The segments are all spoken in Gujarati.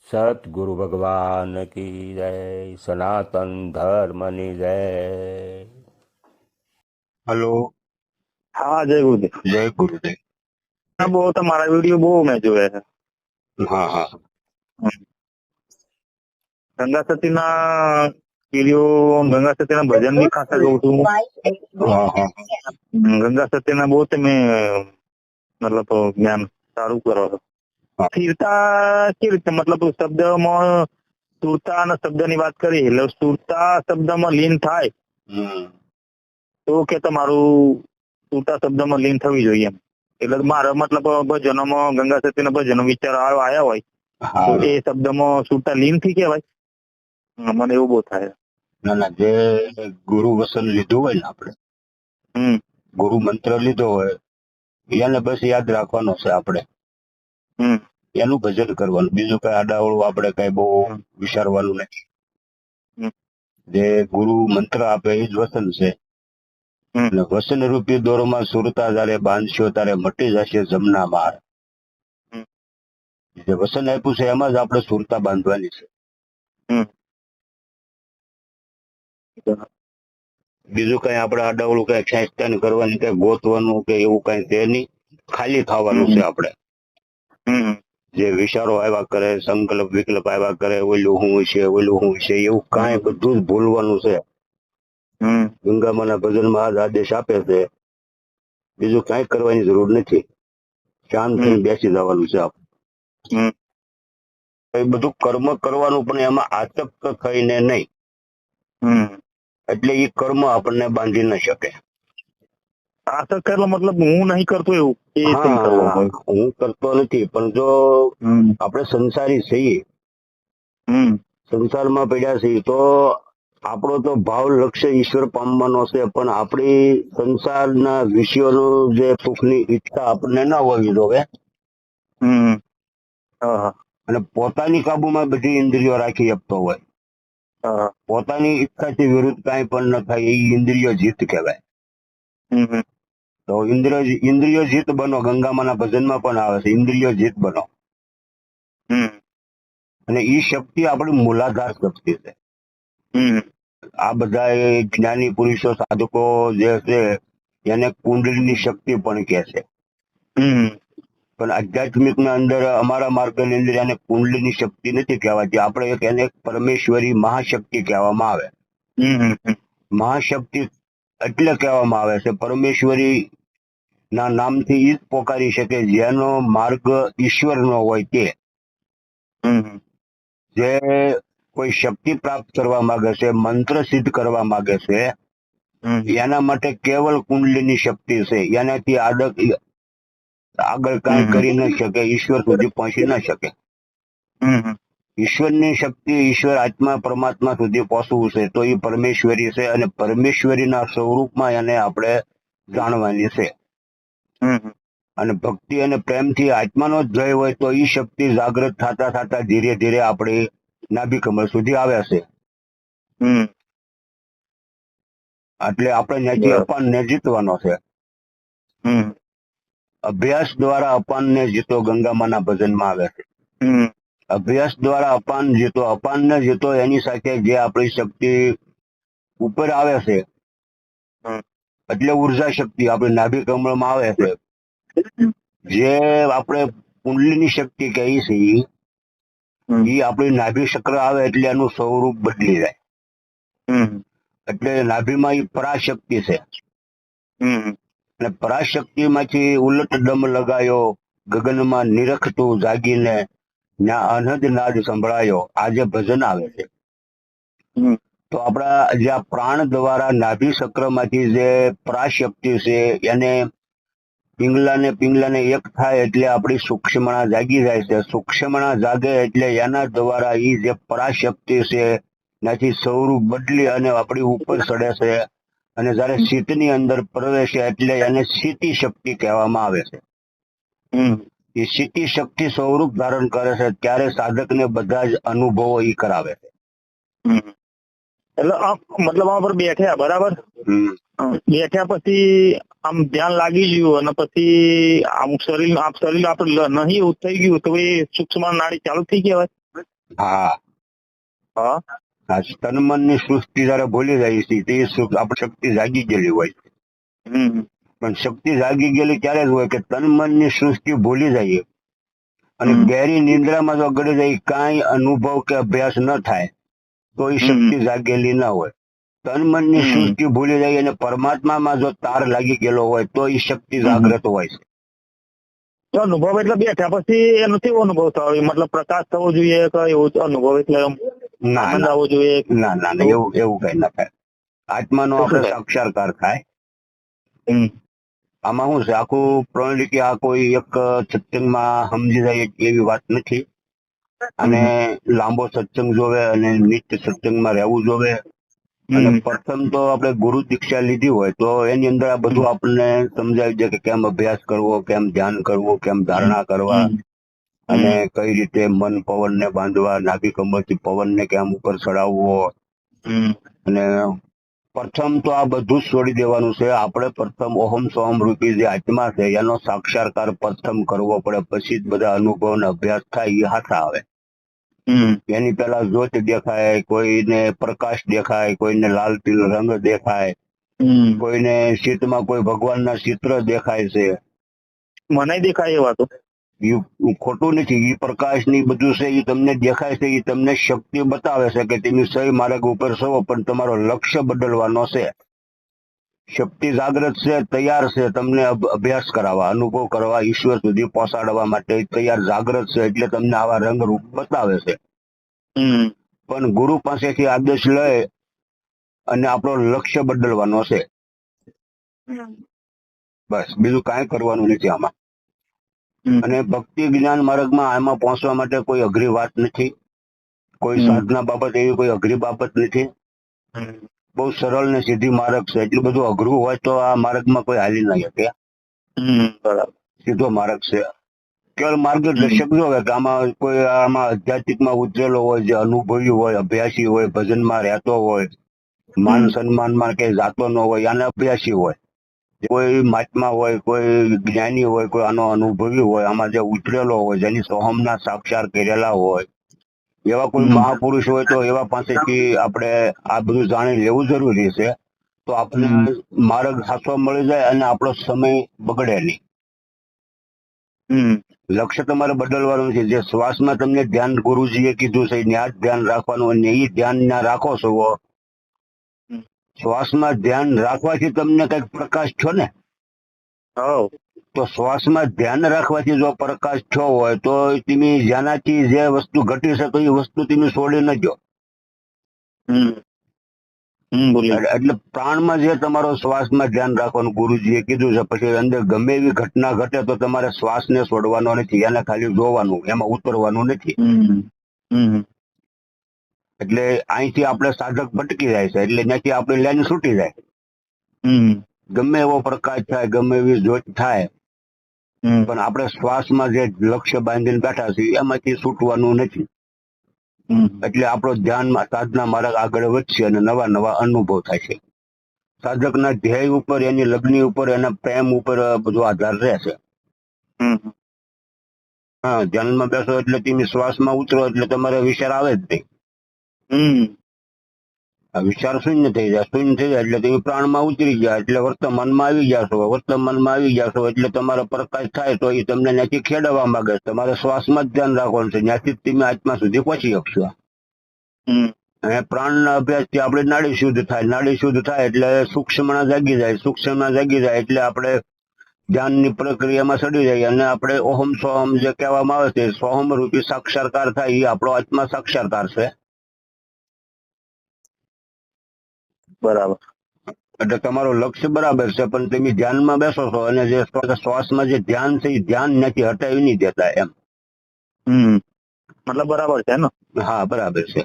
सतगुरु भगवान की जय, सनातन धर्मની જય। हेलो। हाँ जय गुरुदेव। जय गुरुदेव। हाँ, वो તમારા વિડીયો બહુ મેં જોયા છે। हाँ हाँ ગંગા સતીના વિડીયો, ગંગા સતીના ભજન બી ખાસા ગાઉં છું। हाँ हाँ ગંગા સતીના બહુ તમે મતલબ જ્ઞાન સારું કરો છો। હા। સ્થિરતા કેવી રીતે, મતલબ શબ્દમાં સ્થૂળતા અને શબ્દની વાત કરી, એટલે સ્થૂળતા શબ્દમાં લીન થાય તો કે તમારું સ્થૂળતા શબ્દમાં લીન થવી જોઈએ એમ। એટલે મારા મતલબ ભજનોમાં ગંગા સતીના ભજનો વિચાર આયા હોય हाँ તો એ શબ્દમાં સુરતા લીન થી કહેવાય। મને એવું બહુ થાય। ના ના, જે ગુરુ વસન લીધું હોય ને આપણે, ગુરુ મંત્ર લીધો હોય એને બસ યાદ રાખવાનો છે આપણે, એનું ભજન કરવાનું, બીજું કઈ આડાવડું આપણે કઈ બહુ વિચારવાનું નથી। જે ગુરુ મંત્ર આપે એ જ વસન છે, અને વસન રૂપી દોરમાં સુરતા જ્યારે બાંધશો ત્યારે મટી જશે જમના માર। જે વસન આપ્યું છે એમાં જ આપણે સુરતા બાંધવાની છે, બીજું કઈ આપણે આડાવડું કઈ ખેંચતાન કરવાની, કઈ ગોતવાનું કે એવું કઈ છે નહીં, ખાલી થવાનું છે આપણે। જે વિચારો આવ્યા કરે, સંકલ્પ વિકલ્પ આવ્યા કરે, ઓલું હું છે ઓલું હું છે, એવું કાંઈ બધું જ ભૂલવાનું છે। ગંગામાના ભજનમાં આ જ આદેશ આપે છે, બીજું કાંઈ કરવાની જરૂર નથી, શાંત થઈને બેસી જવાનું છે આપણે। એ બધું કર્મ કરવાનું, પણ એમાં આસક્ત થઈને નહીં, એટલે એ કર્મ આપણને બાંધી ન શકે। આસક્ત એટલે મતલબ હું નહીં કરતો એવું એ તમે કરવા હા, માંગો? હું કરતો નથી, પણ જો આપણે સંસારી છીએ, સંસારમાં પડ્યા છીએ, તો આપણો તો ભાવ લક્ષ્ય ઈશ્વર પામવાનો છે, પણ આપણી સંસારના વિષયોનું જે સુખની ઈચ્છા આપણને ન હોવી જોઈએ, અને પોતાની કાબુમાં બધી ઇન્દ્રિયો રાખી શકતો હોય, પોતાની ઈચ્છાથી વિરુદ્ધ કાંઈ પણ ન થાય, એ ઇન્દ્રિયો જીત કહેવાય। તો ઇન્દ્રિયો જીત બનો, ગંગામાના ભજનમાં પણ આવે છે, ઇન્દ્રિયો જીત બનો, અને એ શક્તિ આપણી મૂલાધાર શક્તિ છે। આ બધા જ્ઞાની પુરુષો સાધકો જે છે એને કુંડળીની શક્તિ પણ કહે છે, પણ આધ્યાત્મિક ના અંદર અમારા માર્ગની અંદર એને કુંડળીની શક્તિ નથી કહેવાતી, આપણે એને પરમેશ્વરી મહાશક્તિ કહેવામાં આવે। મહાશક્તિ એટલે કહેવામાં આવે છે, પરમેશ્વરી ના નામથી ઈ જ પોકારી શકે જેનો માર્ગ ઈશ્વરનો હોય તે। જે કોઈ શક્તિ પ્રાપ્ત કરવા માંગે છે, મંત્ર સિદ્ધ કરવા માંગે છે, એના માટે કેવલ કુંડલીની શક્તિ છે, એનાથી આગળ કાંઈ કરી ન શકે, ઈશ્વર સુધી પહોંચી ન શકે। ઈશ્વરની શક્તિ, ઈશ્વર આત્મા પરમાત્મા સુધી પહોંચવું છે તો એ પરમેશ્વરી છે, અને પરમેશ્વરીના સ્વરૂપમાં એને આપણે જાણવાની છે। અને ભક્તિ અને પ્રેમથી આત્માનો જ જય હોય તો એ શક્તિ જાગૃત થતા થતા ધીરે ધીરે આપણી નાભી કમળ સુધી આવે છે। એટલે આપણે ત્યાંથી અપાનને જીતવાનો છે। અભ્યાસ દ્વારા અપાનને જીતો, ગંગામાના ભજનમાં આવે છે। અભ્યાસ દ્વારા અપાન જીતો, અપાનને જીતો, એની સાથે જે આપણી શક્તિ ઉપર આવે છે, એટલે ઉર્જા શક્તિ આપણી નાભી કમળમાં આવે છે, જે આપણે કુંડલીની શક્તિ કહીએ છીએ, એ આપણી નાભી ચક્ર આવે એટલે એનું સ્વરૂપ બદલી જાય, એટલે નાભીમાં એ પરાશક્તિ છે, અને પરાશક્તિમાંથી ઉલટ દમ લગાયો, ગગનમાં નિરખતું જાગીને અનહદ નાદ સંભળાયો, આ જે ભજન આવે છે, તો આપણા જે આ પ્રાણ દ્વારા નાભી ચક્રમાંથી જે પરાશક્તિ છે એને પિંગલાને એક થાય એટલે આપણી સૂક્ષ્મણા જાગી જાય છે, સૂક્ષ્મણા જાગે એટલે એના દ્વારા એ જે પરાશક્તિ છે એનાથી સ્વરૂપ બદલી અને આપણી ઉપર ચડે છે, અને જયારે શીતની અંદર પ્રવેશે એટલે એને શીતી શક્તિ કહેવામાં આવે છે। એ શીતી શક્તિ સ્વરૂપ ધારણ કરે છે ત્યારે સાધકને બધા જ અનુભવો એ કરાવે છે। એટલે મતલબ આમાં પર બેઠ્યા બરાબર. બેઠ્યા પછી આમ ધ્યાન લાગી ગયું અને પછી આમ શરીર આપણે નહીં એવું થઈ ગયું તો એ સૂક્ષ્મ નાડી ચાલુ થઈ કહેવાય. હા હા આ તન મન ની સૃષ્ટિ જયારે ભૂલી જાય છે તે આપણી શક્તિ જાગી ગયેલી હોય. પણ શક્તિ જાગી ગયેલી ક્યારે જ હોય કે તન મન ની સૃષ્ટિ ભૂલી જાય અને ગહેરી નિંદ્રામાં જો ગળી જાય, કાંઈ અનુભવ કે અભ્યાસ ન થાય તો એ શક્તિ જાગેલી ના હોય. તન મન ની સૃષ્ટિ ભૂલી જાય અને પરમાત્મામાં જો તાર લાગી ગયેલો હોય તો એ શક્તિ જાગ્રત હોય છે. તો અનુભવ એટલે બેઠા પછી એનો કેવો અનુભવ થવો, મતલબ પ્રકાશ થવો જોઈએ કે એવો અનુભવ એટલે આનંદ આવવો જોઈએ? ના ના ના, એવું કઈ ના થાય. આત્માનો આપણે સાક્ષાત્કાર થાય. આમાં શું છે, આખું પ્રણાલી કે આ કોઈ એક સત્સંગમાં સમજી જાય એવી વાત નથી. અને લાંબો સત્સંગ જોવે અને નિત્ય સત્સંગમાં રહેવું જોવે. અને પ્રથમ તો આપણે ગુરુ દીક્ષા લીધી હોય તો એની અંદર આ બધું આપણને સમજાવી દે કે કેમ અભ્યાસ કરવો, કેમ ધ્યાન કરવું, કેમ ધારણા કરવા, અને કઈ રીતે મન પવન ને બાંધવા, નાભી કમરથી પવન ને કેમ ઉપર ચડાવવો. અને પ્રથમ તો આ બધું જ છોડી દેવાનું છે. આપણે પ્રથમ ઓહમ સોહમ રૂપી જે આત્મા છે એનો સાક્ષાત્કાર પ્રથમ કરવો પડે, પછી જ બધા અનુભવ ને અભ્યાસ થાય એ હાથા આવે. એની પેલા જ્યોત દેખાય, કોઈને પ્રકાશ દેખાય, કોઈને લાલ પીળો રંગ દેખાય, કોઈને ચિત્તમાં કોઈ ભગવાનના ચિત્ર દેખાય છે. મને દેખાય એ વાતો ખોટું નથી. એ પ્રકાશ ની બધું છે એ તમને દેખાય છે, એ તમને શક્તિ બતાવે છે કે તમે સહી માર્ગ ઉપર છો, પણ તમારો લક્ષ્ય બદલવાનો છે. શક્તિ જાગ્રત છે, તૈયાર છે તમને અભ્યાસ કરાવવા, અનુભવ કરવા, ઈશ્વર સુધી પહોંચાડવા માટે તૈયાર જાગ્રત છે. એટલે તમને આવા રંગ રૂપ બતાવે છે. પણ ગુરુ પાસેથી આદેશ લઈ અને આપણો લક્ષ્ય બદલવાનો છે. બસ, બીજું કાંઈ કરવાનું નથી આમાં. અને ભક્તિ જ્ઞાન માર્ગમાં આમાં પહોંચવા માટે કોઈ અઘરી વાત નથી. કોઈ સાધના બાબત એવી કોઈ અઘરી બાબત નથી. બહુ સરળ ને સીધી માર્ગ છે. એટલું બધું અઘરું હોય તો આ માર્ગમાં કોઈ હાલી નહીં શકે. સીધો માર્ગ છે. કેવળ માર્ગદર્શક જોવે કે આમાં કોઈ આમાં આધ્યાત્મિકમાં ઉતરેલો હોય, જે અનુભવી હોય, અભ્યાસી હોય, ભજનમાં રહેતો હોય, માન સન્માનમાં કે જાતો ન હોય, આને અભ્યાસી હોય. કોઈ મહાત્મા હોય, કોઈ જ્ઞાની હોય, કોઈ આનો અનુભવી હોય, આમાં જે ઉતરેલો હોય, જેની સોહમના સાક્ષાત કરેલા હોય, એવા કોઈ મહાપુરુષ હોય તો એવા પાસેથી આપણે આ બધું જાણી લેવું જરૂરી છે. તો આપણે માર્ગ સાચો મળી જાય અને આપણો સમય બગડે નહીં. લક્ષ્ય તમારે બદલવાનું છે. જે શ્વાસમાં તમને ધ્યાન ગુરુજીએ કીધું છે ત્યાં જ ધ્યાન રાખવાનું, અને એ ધ્યાન ના રાખો છો. શ્વાસમાં ધ્યાન રાખવાથી તમને કઈક પ્રકાશ થયો ને, તો શ્વાસમાં ધ્યાન રાખવાથી જો પ્રકાશ થયો હોય તો તમે જેનાથી જે વસ્તુ ઘટી છે તો એ વસ્તુ તમે છોડી ન દો. એટલે પ્રાણમાં જે તમારો શ્વાસમાં ધ્યાન રાખવાનું ગુરુજીએ કીધું છે. પછી અંદર ગમે એવી ઘટના ઘટે તો તમારે શ્વાસને છોડવાનો નથી, એને ખાલી જોવાનું, એમાં ઉતરવાનું નથી. એટલે અહીંથી આપણે સાધક ભટકી જાય છે, એટલે ત્યાંથી આપણી લાઈન છૂટી જાય. ગમે એવો પ્રકાશ થાય, ગમે એવી જ્યોત થાય, પણ આપણે શ્વાસમાં જે લક્ષ્ય બાંધીને બેઠા છીએ એમાંથી છૂટવાનું નથી. એટલે આપણો ધ્યાનમાં સાધના માર્ગ આગળ વધશે અને નવા નવા અનુભવ થાય છે. સાધકના ધ્યેય ઉપર, એની લગ્ન ઉપર, એના પ્રેમ ઉપર બધો આધાર રહેશે. હા, ધ્યાનમાં બેસો એટલે તમે શ્વાસમાં ઉતરો એટલે તમારે વિચાર આવે જ નહીં. વિચાર શૂન્ય થઈ જાય. શૂન્ય થઈ જાય એટલે તમે પ્રાણમાં ઉતરી ગયા, એટલે વર્તમાનમાં આવી જશો. વર્તમાનમાં આવી જશો એટલે તમારો પ્રકાશ થાય તો એ તમને ત્યાંથી ખેડવા માંગે. તમારે શ્વાસમાં જ ધ્યાન રાખવાનું છે, ત્યાંથી જ તમે આત્મા સુધી પહોંચી શકશો. અને પ્રાણના અભ્યાસથી આપણે નાડી શુદ્ધ થાય. નાડી શુદ્ધ થાય એટલે સૂક્ષ્મના જાગી જાય. સૂક્ષ્મના જાગી જાય એટલે આપણે ધ્યાનની પ્રક્રિયામાં ચડી જાય અને આપણે ઓહમ સોહમ જે કહેવામાં આવે છે, સોહમ રૂપી સાક્ષાત્કાર થાય. એ આપણો આત્મા સાક્ષાત્કાર છે. બરાબર. એટલે તમારું લક્ષ્ય બરાબર છે, પણ તમે ધ્યાનમાં બેસો છો અને જે શ્વાસમાં જે ધ્યાન છે એ ધ્યાન નથી હટાવી નહીં દેતા એમ. મતલબ બરાબર છે ને? હા, બરાબર છે.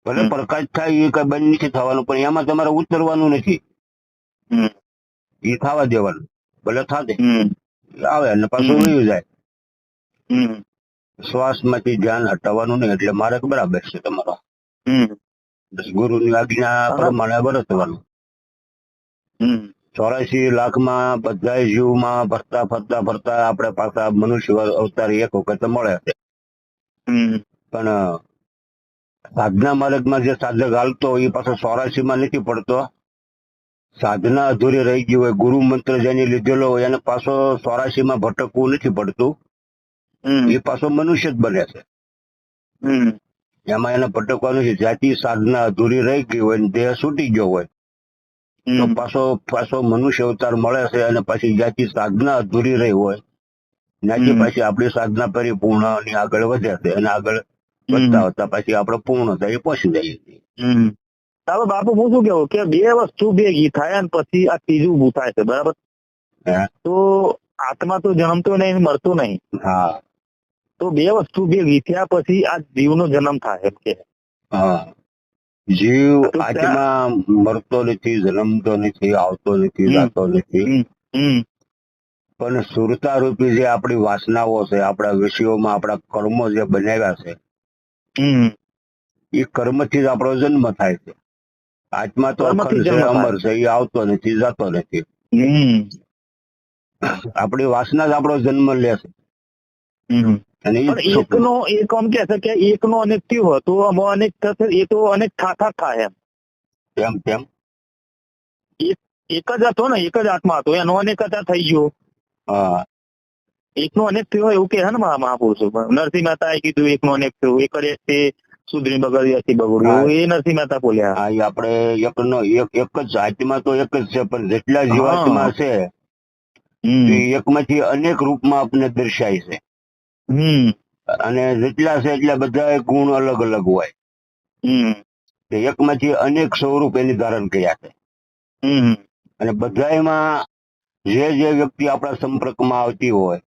ભલે પ્રકાશ થાય એ કઈ બંધ નથી થવાનું, પણ એમાં તમારે ઉતરવાનું નથી. એ થવા દેવાનું. ભલે થાતે આવે અને પાછું વયું જાય. શ્વાસમાંથી ધ્યાન હટાવવાનું નહીં. એટલે માર્ગ બરાબર છે તમારો. ગુરુની આજ્ઞા પ્રમાણે વર્તવાનું. હમ 84 લાખમાં બધા જીવમાં ફરતા ફરતા ફરતા આપણે પાછા મનુષ્ય અવતાર એક વખત મળે છે. હમ પણ સાધના માર્ગમાં જે સાધક હાલતો હોય એ પાછો 84 માં નથી પડતો. સાધના અધૂરી રહી ગઈ હોય, ગુરુ મંત્ર જેને લીધેલો હોય એને પાછો 84 માં ભટકવું નથી પડતું. હમ એ પાછો મનુષ્ય જ બને છે. હમ એમાં એને ભટકવાનું છે. જ્યાંથી સાધના અધૂરી રહી ગઈ હોય ને દેહ છૂટી ગયો હોય તો હમ પાછો મનુષ્ય અવતાર મળે છે. અને પછી જ્યાંથી સાધના અધૂરી રહી હોય ત્યાંથી પાછી આપણી સાધના પરિપૂર્ણ ની આગળ વધે છે. અને આગળ વધતા વધતા પછી આપણે પૂર્ણતા એ પહોંચી જઈએ છીએ. ચાલો બાપુ, હું શું કેવું કે બે વસ્તુ ભેગી થાય ને પછી આ ત્રીજું ઊભું થાય છે, બરાબર? હે? તો આત્મા તો જન્મતો નહીં, મરતો નહીં. હા તો બે વસ્તુ ભેગી થયા પછી આ જીવનો જન્મ થાય એમ કે. હા જીવ તો આત્મા મરતો નથી, જન્મતો નથી, આવતો નથી, જાતો નથી. હમ પણ સુરતા રૂપી જે આપણી વાસનાઓ છે, આપણા વિષયોમાં આપણા કર્મો જે બનાવ્યા છે, હમ એ કર્મથી જ આપણો જન્મ થાય છે. આત્મા તો કર્મથી અખંડ છે, જન્મ થાય. અમર છે, એ આવતો નથી, જતો નથી. આપણી વાસના જ આપણો જન્મ લે છે. અને પણ એકનો એક આમ કે છે કે એકનો અનેક થયો હોય તો આમાં અનેક થશે, એ તો અનેક થાતા થાય એમ. કેમ કેમ એક જ હતો ને, એક જ આત્મા હતો, એનો અનેક થઈ ગયો. હા એકનો અનેક થયો એવું કે છે ને મહાપુરુષો. નરસિંહ મહેતાએ કીધું એકનો અનેક થયો, એક જ તે સુધરી બગડ્યાથી બગડ્યું, એ નરસિંહ મહેતા બોલ્યા. હા એ આપણે એકનો એક જ આત્મા તો એક જ છે, પણ જેટલા જીવાત્મા છે એ એકમાંથી અનેક રૂપમાં આપણને દર્શાય છે. અને જેટલા છે એટલા બધા ગુણ અલગ અલગ હોય. એકમાંથી અનેક સ્વરૂપ એની ધારણ કર્યા છે. અને બધામાં જે વ્યક્તિ આપણા સંપર્કમાં આવતી હોય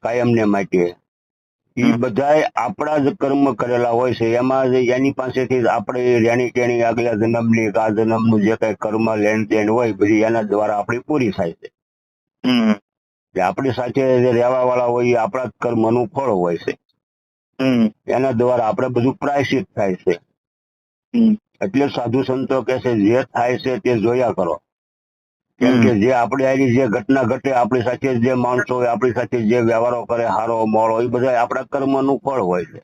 કાયમને માટે, એ બધા આપણા જ કર્મ કરેલા હોય છે. એમાં એની પાસેથી આપણે રેણી કેણી આગલા જન્મની આ જન્મનું જે કઈ કર્મ લેણ દેણ હોય બધી એના દ્વારા આપણી પૂરી થાય છે. આપણી સાથે જે રહેવા વાળા હોય એ આપણા જ કર્મનું ફળ હોય છે. એના દ્વારા આપણે બધું પ્રાયશ્ચિત થાય છે. એટલે સાધુ સંતો કે છે જે થાય છે તે જોયા કરો. કેમ કે જે આપણે આવી જે ઘટના ઘટે, આપણી સાથે જે માણસો હોય, આપણી સાથે જે વ્યવહારો કરે, હારો મોળો, એ બધા આપણા કર્મનું ફળ હોય છે.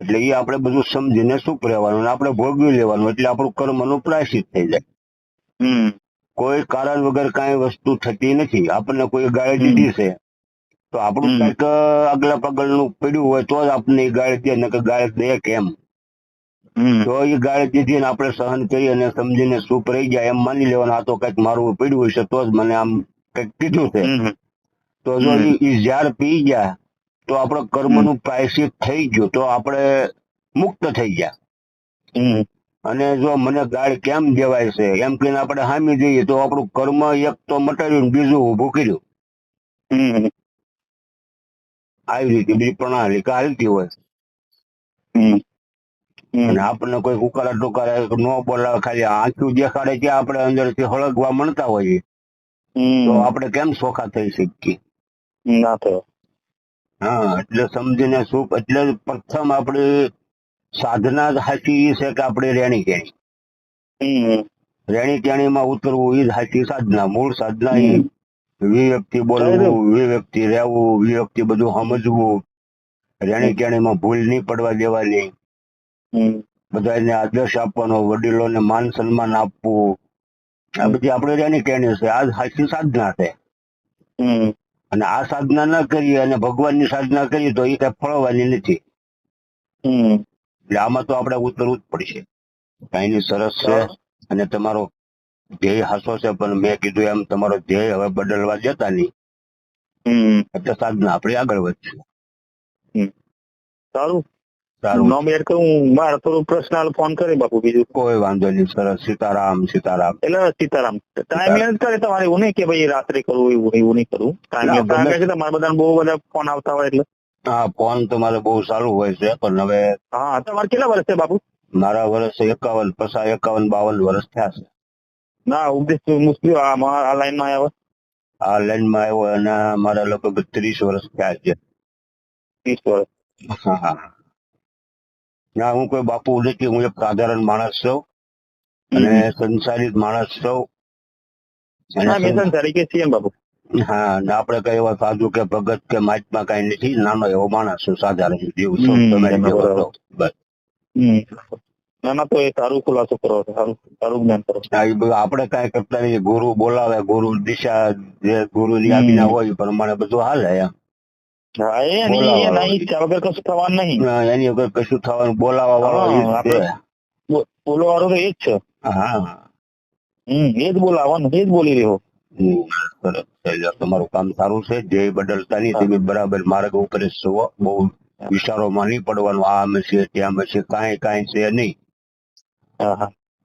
એટલે એ આપણે બધું સમજીને સુખ રહેવાનું, આપણે ભોગવી લેવાનું. એટલે આપણું કર્મનું પ્રાયશ્ચિત થઈ જાય. કોઈ કારણ વગર કાંઈ વસ્તુ થતી નથી. આપણને કોઈ ગાળી દીધી છે તો આપણું કંઈક આગલા પગલનું પડ્યું હોય તો જ આપણને એ ગાળી દે, ને કે ગાળી દે કેમ. તો એ ગાળી દીધી ને આપણે સહન કરી અને સમજીને ચૂપ રહી ગયા એમ માની લેવાનું, આ તો કંઈક મારું પડ્યું હશે તો જ મને આમ કંઈક કીધું છે. તો જો એ ઝાર પી ગયા તો આપણો કર્મનું પ્રાયશ્ચિત થઈ ગયું, તો આપણે મુક્ત થઈ ગયા. અને જો મને ગાળ કેમ દેવાય છે એમ કહીને આપણે હામી જઈએ તો આપણું કર્મ એક તો મટાડ્યું ને બીજું ઊભું કર્યું. આવી રીતે બીજી પ્રણાલી હાલતી હોય. અને આપણને કોઈ ઉકાળા ટોકારા ન બોલાવે, ખાલી આંખું દેખાડે ત્યાં આપણે અંદરથી હળગવા મળતા હોઈએ તો આપણે કેમ સોખા થઈ શકીએ? હા, એટલે સમજીને સુખ. એટલે પ્રથમ આપણી સાધના જ સાચી એ છે કે આપણે રેણી કેણીમાં ઉતરવું એ જ સાચી સાધના. મૂળ સાધના એ વિવ્યક્તિ બોલવું, વિવ્યક્તિ રહેવું, વિવ્યક્તિ બધું સમજવું, રેણી કેણીમાં ભૂલ નહીં પડવા દેવાની, બધાને આદર્શ આપવાનો, વડીલોને માન સન્માન આપવું, આ બધી આપણે રેણી કેણી છે. આ સાચી સાધના છે. અને આ સાધના ના કરીએ અને ભગવાનની સાધના કરીએ તો એ કઈ ફળવાની નથી. એટલે આમાં તો આપણે ઉતરવું જ પડશે. કાંઈની સરસ છે. અને તમારો ધ્યેય હાસો છે, પણ મેં કીધું એમ તમારો ધ્યેય હવે બદલવા દેતા નહીં. એટલે સાધના આપણે આગળ વધશે. સારું સારું, નામ એડ કરું. મારે થોડું પર્સનલ ફોન કરે બાપુ, બીજું કોઈ વાંધો નહીં. સરસ. સીતારામ સીતારામ. એટલે સીતારામ. ટાઈમ લેન્સ કરે તમારે, એવું નહીં કે ભાઈ રાત્રે કરવું, એવું નહીં કરવું. ટાઈમ છે તમારા બધા બહુ બધા ફોન આવતા હોય એટલે. હા, ફોન તમારે બહુ સારું હોય છે, પણ હવે હા, તમારે કેટલા વર્ષ છે બાપુ? મારા વર્ષ 51, 52 વર્ષ થયા છે. ના, ઉપદેશ મુશ્કેલ આ લાઈનમાં આવ્યા. આ લાઈનમાં આવ્યો અને મારા લગભગ 30 વર્ષ થયા છે. 30 વર્ષ. હા હા. ના, હું કોઈ બાપુ નથી, હું એક સાધારણ માણસ છું અને સંસારિત માણસ છું. અને હા મેં તરીકે છીએ ને બાપુ. હા, ને આપણે કઈ એવા સાધુ કે ભગત કે મહાત્મા કઈ નથી, નાનો એવો માણસ છું, સાધારણ જીવ છું, તમારી જેવો બરાબર. છું. બસ. ના ના, તો એ સારું ખુલાસો કરો છો, સારું સારું જ્ઞાન કરો. હા, એ બધું આપણે કાંઈ કરતા નથી. ગુરુ બોલાવે, ગુરુ દિશા જે ગુરુની આજ્ઞા હોય એ પ્રમાણે બધું હાલે એમ. હા એ નહીં, બોલાવા એના ઈચ્છા વગર કશું થવાનું નહીં. એની વગર કશું થવાનું, બોલાવા વાળો એ જ છે. બોલવાનો તો એ જ છે. હા. એ જ બોલાવાનું, એ જ બોલી રહ્યો. સરસ છે. તમારું કામ સારું છે. ધ્યેય બદલતા નહીં, તમે બરાબર માર્ગ ઉપર જ છો. બહુ વિચારોમાં નહીં પડવાનું, આમ છે ત્યાં છે, કાંઈ છે નહીં.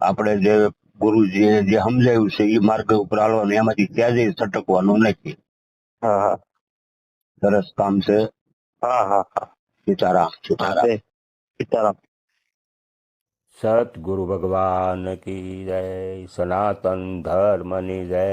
આપણે જે ગુરુજીએ જે સમજાવ્યું છે એ માર્ગ ઉપર હાલવાનું, એમાંથી ક્યાં જઈ છટકવાનું નથી. સરસ કામ છે. સીતારામ. સીતારામ. સતગુરુ ભગવાન કી જય, સનાતન ધર્મની જય.